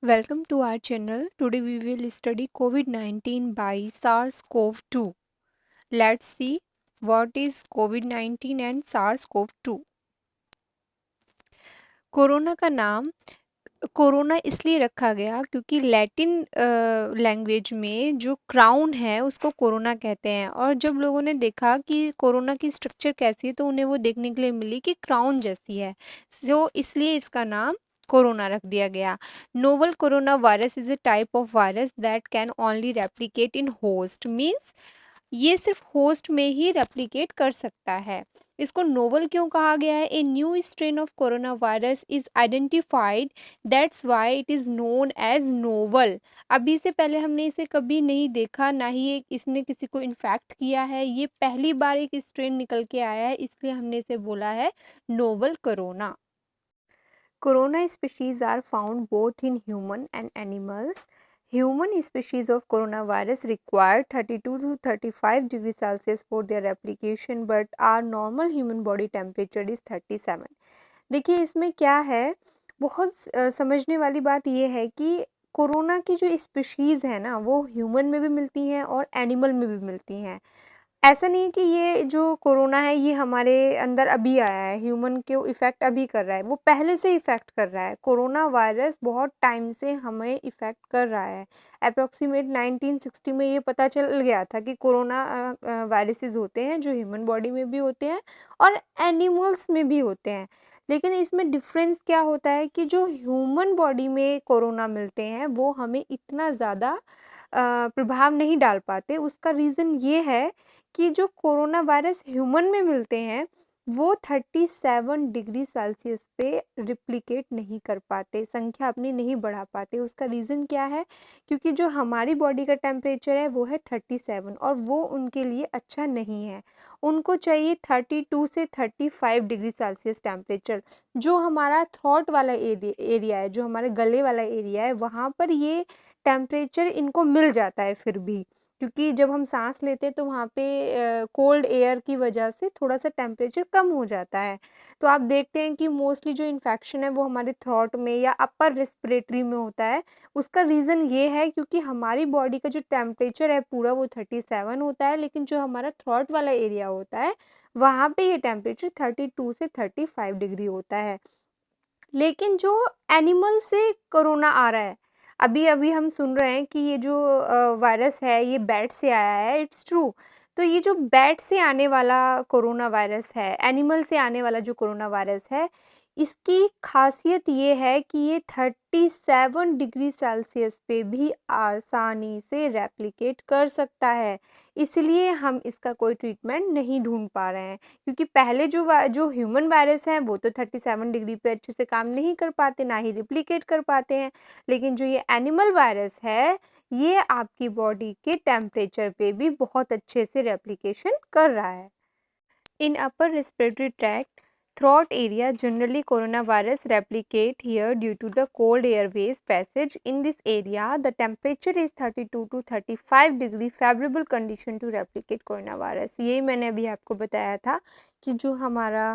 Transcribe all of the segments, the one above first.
Welcome to our channel. Today we will study COVID-19 by SARS-CoV-2. Let's see what is COVID-19 and SARS-CoV-2. Corona का नाम corona इसलिए रखा गया क्योंकि Latin language में जो क्राउन है उसको कोरोना कहते हैं। और जब लोगों ने देखा कि कोरोना की स्ट्रक्चर कैसी है तो उन्हें वो देखने के लिए मिली कि क्राउन जैसी है, सो इसलिए इसका नाम कोरोना रख दिया गया। Novel corona virus is a type of virus that can only replicate in host, means ये सिर्फ होस्ट में ही रेप्लिकेट कर सकता है। इसको नोवल क्यों कहा गया है? A new strain of corona virus is identified, that's why it is known as novel. अभी से पहले हमने इसे कभी नहीं देखा, ना ही इसने किसी को इन्फेक्ट किया है। ये पहली बार एक स्ट्रेन निकल के आया है, इसलिए हमने इसे बोला है novel corona. Corona species are found both in human and animals. Human species of coronavirus require 32 to 35 degrees Celsius for their replication, but our normal human body temperature is 37. देखिए इसमें क्या है, बहुत समझने वाली बात ये है कि कोरोना की जो स्पीशीज़ है ना वो ह्यूमन में भी मिलती हैं और एनिमल में भी मिलती हैं। ऐसा नहीं है कि ये जो कोरोना है ये हमारे अंदर अभी आया है, ह्यूमन को इफ़ेक्ट अभी कर रहा है, वो पहले से इफ़ेक्ट कर रहा है। कोरोना वायरस बहुत टाइम से हमें इफ़ेक्ट कर रहा है। अप्रॉक्सीमेट 1960 में ये पता चल गया था कि कोरोना वायरसेस होते हैं जो ह्यूमन बॉडी में भी होते हैं और एनिमल्स में भी होते हैं। लेकिन इसमें डिफ़रेंस क्या होता है कि जो ह्यूमन बॉडी में कोरोना मिलते हैं वो हमें इतना ज़्यादा प्रभाव नहीं डाल पाते। उसका रीज़न ये है कि जो कोरोना वायरस ह्यूमन में मिलते हैं वो 37 डिग्री सेल्सियस पे रिप्लिकेट नहीं कर पाते, संख्या अपनी नहीं बढ़ा पाते। उसका रीज़न क्या है? क्योंकि जो हमारी बॉडी का टेम्परेचर है वो है 37 और वो उनके लिए अच्छा नहीं है। उनको चाहिए 32 से 35 डिग्री सेल्सियस टेम्परेचर। जो हमारा थ्रोट वाला एरिया है, जो हमारे गले वाला एरिया है, वहाँ पर ये टेम्परेचर इनको मिल जाता है फिर भी, क्योंकि जब हम साँस लेते हैं तो वहाँ पे कोल्ड एयर की वजह से थोड़ा-सा टेम्परेचर कम हो जाता है। तो आप देखते हैं कि मोस्टली जो इन्फेक्शन है वो हमारे थ्रोट में या अपर रेस्पिरेटरी में होता है। उसका रीज़न ये है क्योंकि हमारी बॉडी का जो टेम्परेचर है पूरा वो 37 होता है, लेकिन जो हमारा थ्रोट वाला एरिया होता है, वहाँ पे ये टेम्परेचर 32 से 35 डिग्री होता है। लेकिन जो एनिमल से कोरोना आ रहा है, अभी-अभी हम सुन रहे हैं कि ये जो वायरस है ये बैट से आया है, इट्स ट्रू। तो ये जो बैट से आने वाला कोरोना वायरस है, एनिमल से आने वाला जो कोरोना वायरस है, इसकी ख़ासियत ये है कि ये 37 डिग्री सेल्सियस पे भी आसानी से रेप्लिकेट कर सकता है। इसलिए हम इसका कोई ट्रीटमेंट नहीं ढूँढ पा रहे हैं। क्योंकि पहले जो ह्यूमन वायरस हैं वो तो 37 डिग्री पे अच्छे से काम नहीं कर पाते, ना ही रिप्लिकेट कर पाते हैं। लेकिन जो ये एनिमल वायरस है, ये आपकी बॉडी के टेम्परेचर पे भी बहुत अच्छे से रेप्लिकेशन कर रहा है। In upper respiratory tract, throat area, generally coronavirus replicate here due to the cold airways passage. In this area, the temperature is 32 to 35 degree, favorable condition to replicate coronavirus. ये मैंने अभी आपको बताया था कि जो हमारा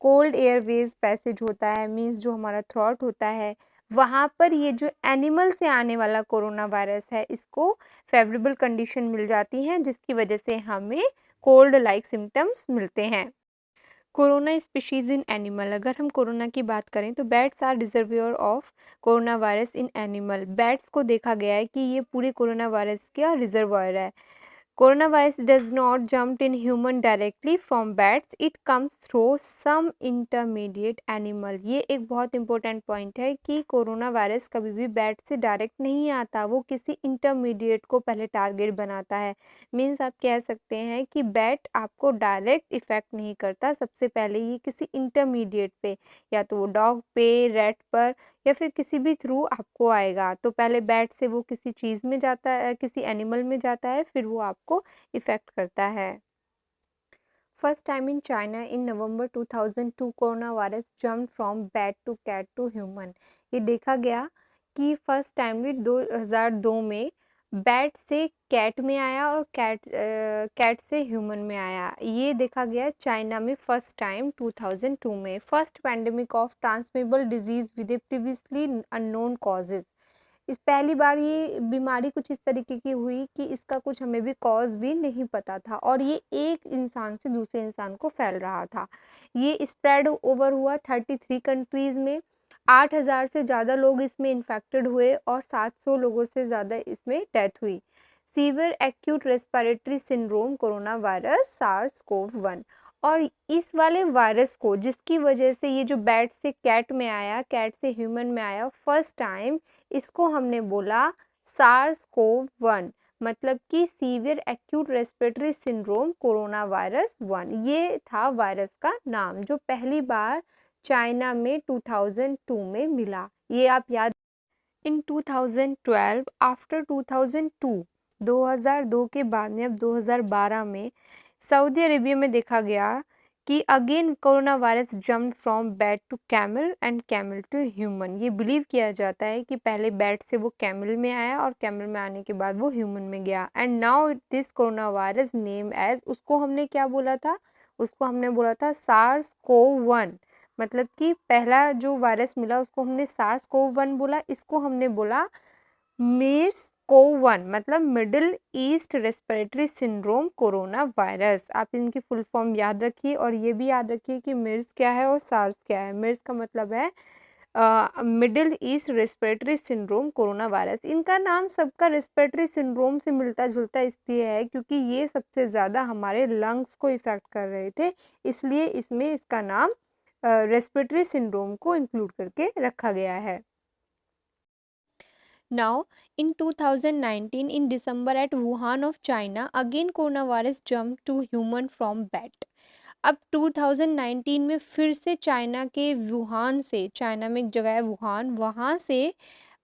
कोल्ड एयरवेज पैसेज होता है, मीन्स जो हमारा थ्रॉट होता है, वहाँ पर ये जो एनिमल से आने वाला कोरोना वायरस है इसको फेवरेबल कंडीशन मिल जाती हैं, जिसकी वजह से हमें कोल्ड लाइक सिम्टम्स मिलते हैं। कोरोना स्पीशीज़ इन एनिमल, अगर हम कोरोना की बात करें तो bats are reservoir of corona virus in animal. Bats को देखा गया है कि ये पूरे कोरोना वायरस का रिजर्वायर है। Coronavirus does not jump in human directly from bats, it comes through some intermediate animal। ये एक बहुत इंपॉर्टेंट पॉइंट है कि कोरोना वायरस कभी भी बैट से डायरेक्ट नहीं आता, वो किसी इंटरमीडिएट को पहले टारगेट बनाता है। मीन्स आप कह सकते हैं कि बैट आपको डायरेक्ट इफेक्ट नहीं करता, सबसे पहले ये किसी इंटरमीडिएट पे, या तो वो डॉग पे, रैट पर, या फिर किसी भी थ्रू आपको आएगा। तो पहले बैट से वो किसी चीज़ में जाता है, किसी एनिमल में जाता है, फिर वो आपको इफ़ेक्ट करता है। First time in China in November 2002 corona virus jump from bat to cat to human. ये देखा गया कि फर्स्ट टाइमली 2002 में बैट से कैट में आया और कैट से ह्यूमन में आया। ये देखा गया चाइना में फर्स्ट टाइम 2002 में। First pandemic of transmittable disease with previously unknown causes. इस पहली बार ये बीमारी कुछ इस तरीके की हुई कि इसका कुछ हमें भी कॉज भी नहीं पता था और ये एक इंसान से दूसरे इंसान को फैल रहा था। ये स्प्रेड ओवर हुआ 33 कंट्रीज़ में। 8,000 से ज़्यादा लोग इसमें इन्फेक्टेड हुए और 700 लोगों से ज़्यादा इसमें डेथ हुई। Severe acute respiratory syndrome corona virus SARS CoV 1। और इस वाले वायरस को जिसकी वजह से ये जो बैट से कैट में आया, कैट से ह्यूमन में आया फर्स्ट टाइम, इसको हमने बोला सार्स कोव 1, मतलब कि severe acute respiratory syndrome corona virus 1। ये था वायरस का नाम जो पहली बार चाइना में 2002 में मिला। ये आप याद। इन 2012 आफ्टर 2002 के बाद में अब 2012 में सऊदी अरेबिया में देखा गया कि again corona virus jump from bat to camel and camel to human. ये बिलीव किया जाता है कि पहले बैट से वो कैमल में आया और कैमल में आने के बाद वो ह्यूमन में गया। And now this corona virus name as, उसको हमने क्या बोला था, उसको हमने बोला था सार्स कोव 1, मतलब कि पहला जो वायरस मिला उसको हमने सार्स कोव 1 बोला, इसको हमने बोला मेर्स कोव 1, मतलब middle east respiratory syndrome corona virus. आप इनकी फुल फॉर्म याद रखिए और ये भी याद रखिए कि मिर्स क्या है और सार्स क्या है। मिर्स का मतलब है middle east respiratory syndrome corona virus. इनका नाम सबका रेस्पिरेटरी सिंड्रोम से मिलता जुलता इसलिए है क्योंकि ये सबसे ज़्यादा हमारे लंग्स को इफ़ेक्ट कर रहे थे, इसलिए इसमें इसका नाम रेस्पिरेटरी सिंड्रोम को इंक्लूड करके रखा गया है। Now, in 2019, in December at Wuhan of China, again coronavirus jumped to human from bat. अब 2019 में फिर से चाइना के वुहान से, चाइना में एक जगह है वुहान, वहाँ से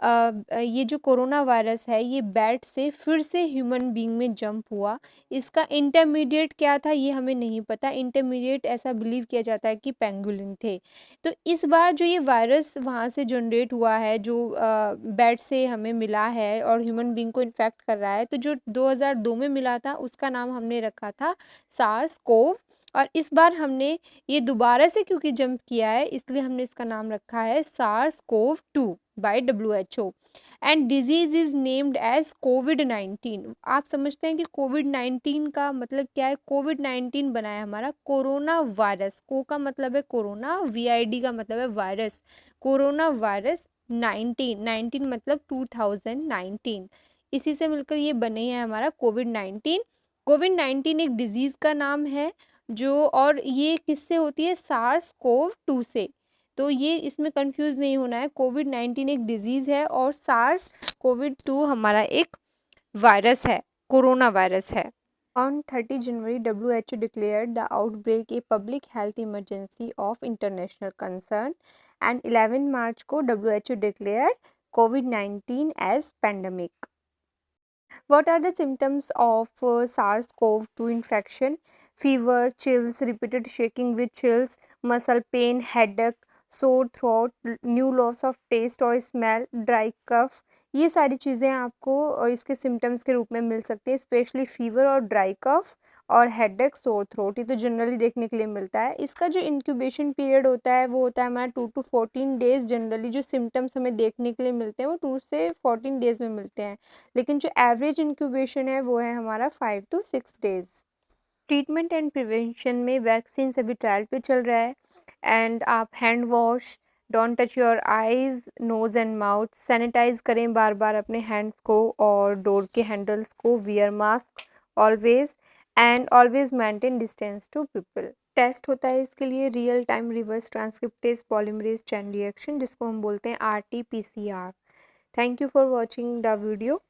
ये जो कोरोना वायरस है ये बैट से फिर से ह्यूमन बीइंग में जंप हुआ। इसका इंटरमीडिएट क्या था ये हमें नहीं पता। इंटरमीडिएट ऐसा बिलीव किया जाता है कि पेंगुलिन थे। तो इस बार जो ये वायरस वहाँ से जनरेट हुआ है, जो बैट से हमें मिला है और ह्यूमन बीइंग को इन्फेक्ट कर रहा है, तो जो 2002 में मिला था उसका नाम हमने रखा था सार्स कोव। और इस बार हमने ये दोबारा से क्योंकि जंप किया है इसलिए हमने इसका नाम रखा है SARS CoV 2 by WHO। And disease is named as COVID. आप समझते हैं कि कोविड-19 का मतलब क्या है। कोविड-19 बना है हमारा कोरोना वायरस। को का मतलब है कोरोना, VID का मतलब है वायरस। कोरोना वायरस 19 मतलब 2019, इसी से मिलकर ये बने हैं हमारा कोविड-19। कोविड-19 एक डिजीज़ का नाम है जो, और ये किससे होती है, सार्स कोव 2 से। तो ये इसमें कंफ्यूज नहीं होना है। कोविड-19 एक डिजीज़ है और सार्स कोविड 2 हमारा एक वायरस है, कोरोना वायरस है। On 30 January, WHO declared the outbreak a public health emergency of international concern, and 11 March को WHO declared COVID-19 as pandemic. What are the symptoms of SARS-CoV-2 infection? Fever, chills, repeated shaking with chills, muscle pain, headache, sore throat, new loss of taste or smell, dry cough। ये सारी चीज़ें आपको इसके symptoms के रूप में मिल सकती है। स्पेशली फीवर और ड्राई कफ और हेडेक, सोर थ्रोट, ये तो जनरली देखने के लिए मिलता है। इसका जो इंक्यूबेशन पीरियड होता है वो होता है हमारा 2 to 14 डेज़। जनरली जो सिम्टम्स हमें देखने के लिए मिलते हैं वो 2 से 14 डेज़ में मिलते हैं, लेकिन जो एवरेज इंक्यूबेशन है वो है हमारा 5 to 6 days. Treatment and prevention में वैक्सीन सभी ट्रायल पे चल रहा है। एंड आप hand wash, don't touch your eyes, nose and mouth, sanitize करें बार बार अपने हैंड्स को और डोर के हैंडल्स को, wear mask always, and always maintain distance to people. Test होता है इसके लिए real time reverse transcriptase polymerase chain reaction, जिसको हम बोलते हैं RT-PCR। Thank you for watching the video.